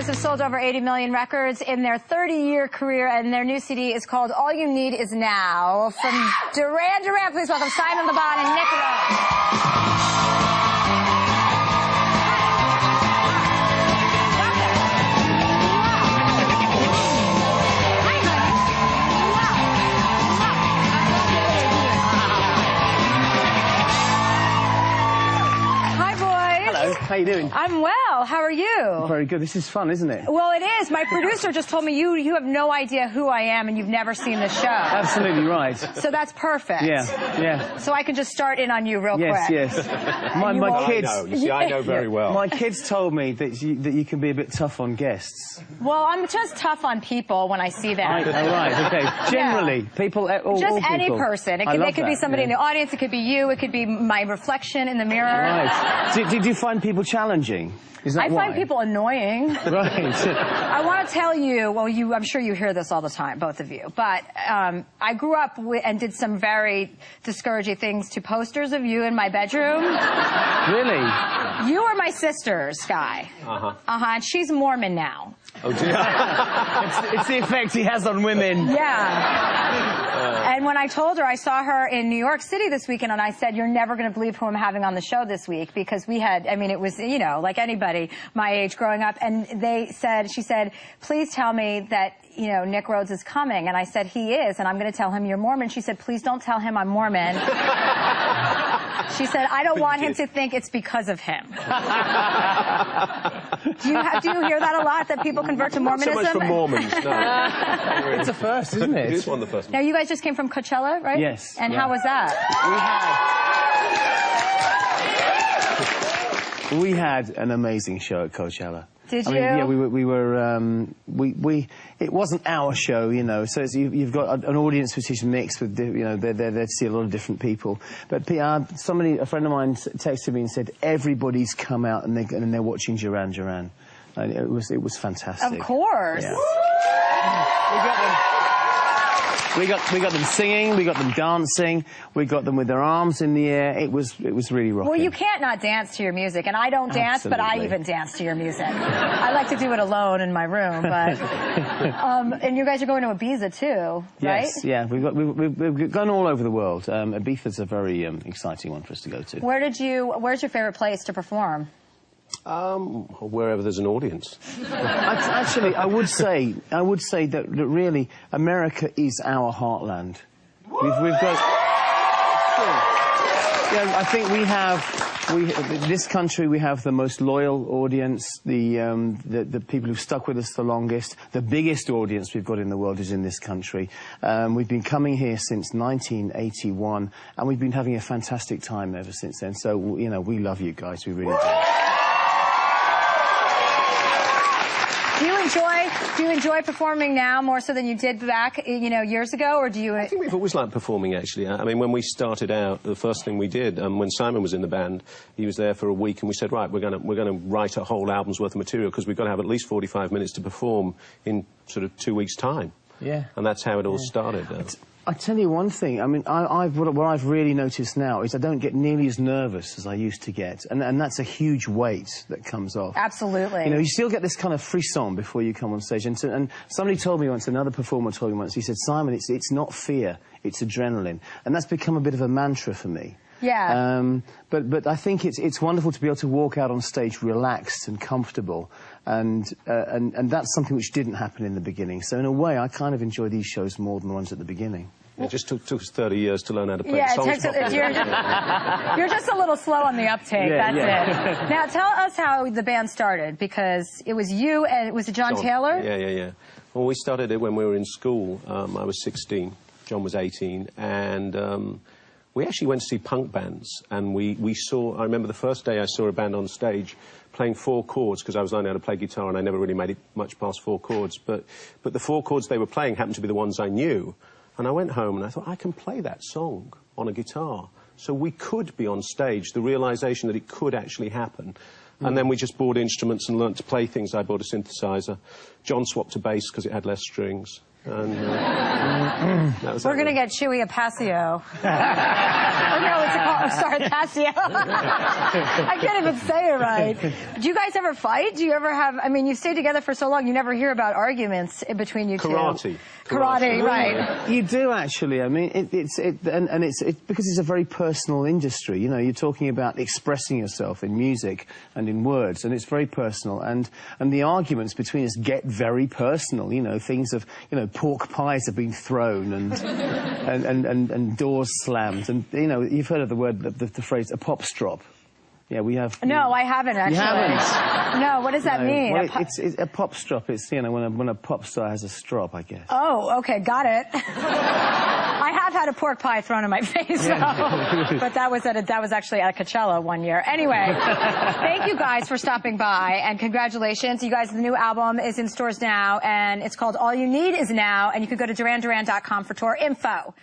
Have sold over 80 million records in their 30-year career, and their new CD is called All You Need Is Now. From Duran, please welcome Simon Le Bon and Nick Rhodes. How you doing? I'm well. How are you? Very good. This is fun, isn't it? Well, it is. My producer just told me you have no idea who I am and you've never seen the show. Absolutely right. So that's perfect. Yeah. So I can just start in on you real quick. Yes. My kids. I know. You see, I know very well. My kids told me that you can be a bit tough on guests. Well, I'm just tough on people when I see them. Right. Okay. Generally, people. All any people. person. It could be somebody in the audience. It could be you. It could be my reflection in the mirror. Right. Did you find people challenging? Is that why? I find people annoying. Right. I want to tell you, well, I'm sure you hear this all the time, both of you, but I grew up and did some very discouraging things to posters of you in my bedroom. Really? You are my sister, Sky. And she's Mormon now. Oh, dear. it's the effect he has on women. Yeah. And when I told her, I saw her in New York City this weekend, and I said, you're never going to believe who I'm having on the show this week, because we had, I mean, it was, you know, like anybody my age growing up, and she said, please tell me that, you know, Nick Rhodes is coming. And I said, he is, and I'm going to tell him you're Mormon. She said, please don't tell him I'm Mormon. She said, I don't want him to think it's because of him. Do you hear that a lot, that people convert to Mormonism? Not so much from Mormons, no. It's a first, isn't it? It is one of the first. Now, you guys just came from Coachella, right? Yes. And how was that? We had an amazing show at Coachella. Did you? I mean, yeah, it wasn't our show, you know, so you've got an audience which is mixed with, you know, they're there to see a lot of different people. But a friend of mine texted me and said, everybody's come out and they're watching Duran. And it was fantastic. Of course. Yeah. We got them singing, we got them dancing, we got them with their arms in the air. It was really rocking. Well, you can't not dance to your music, and I don't dance, but I even dance to your music. I like to do it alone in my room, but and you guys are going to Ibiza too, right? Yes, yeah, we've gone all over the world. Ibiza's a very exciting one for us to go to. Where's your favorite place to perform? Wherever there's an audience. Actually, I would say that really America is our heartland. We've got. Yeah, I think this country, we have the most loyal audience, the people who've stuck with us the longest. The biggest audience we've got in the world is in this country. We've been coming here since 1981, and we've been having a fantastic time ever since then. So, you know, we love you guys, we really do. Do you enjoy performing now more so than you did back, you know, years ago, or do you? I think we've always liked performing, actually. I mean, when we started out, the first thing we did, when Simon was in the band, he was there for a week, and we said, right, we're going to write a whole album's worth of material, because we've got to have at least 45 minutes to perform in sort of 2 weeks' time. Yeah. And that's how it all started. I tell you one thing, I mean, what I've really noticed now is I don't get nearly as nervous as I used to get, and that's a huge weight that comes off. Absolutely. You know, you still get this kind of frisson before you come on stage, and somebody told me once, another performer told me once, he said, Simon, it's not fear, it's adrenaline, and that's become a bit of a mantra for me. Yeah. But I think it's wonderful to be able to walk out on stage relaxed and comfortable, and that's something which didn't happen in the beginning. So in a way, I kind of enjoy these shows more than the ones at the beginning. It just took us 30 years to learn how to play the songs properly. You're just a little slow on the uptake, that's it. Now, tell us how the band started, because it was you and was it John Taylor? Yeah. Well, we started it when we were in school. I was 16, John was 18, and we actually went to see punk bands, and we saw, I remember the first day I saw a band on stage playing 4 chords, because I was learning how to play guitar and I never really made it much past 4 chords, but the 4 chords they were playing happened to be the ones I knew. And I went home and I thought, I can play that song on a guitar. So we could be on stage, the realization that it could actually happen. And then we just bought instruments and learnt to play things. I bought a synthesizer. John swapped to bass because it had less strings. And that was We're going to get Chewy a Pasio. Oh, no, it's a call. Oh, sorry, Pasio. I can't even say it right. Do you guys ever fight? Do you ever have, I mean, you've stayed together for so long, you never hear about arguments in between you two. Karate, right. You do, actually. I mean, it's because it's a very personal industry. You know, you're talking about expressing yourself in music and in words, and it's very personal. And the arguments between us get very personal. You know, things of, you know, pork pies have been thrown and doors slammed. And, you know, you've heard of the word, the phrase, a pop strop. Yeah, we have. No, I haven't, actually. You haven't? No, what does that mean? Well, it's a pop strop. It's, you know, when a pop star has a strop, I guess. Oh, okay, got it. I have had a pork pie thrown in my face, though. But that was actually at Coachella one year. Anyway, thank you guys for stopping by, and congratulations. You guys, the new album is in stores now, and it's called All You Need Is Now, and you can go to duranduran.com for tour info.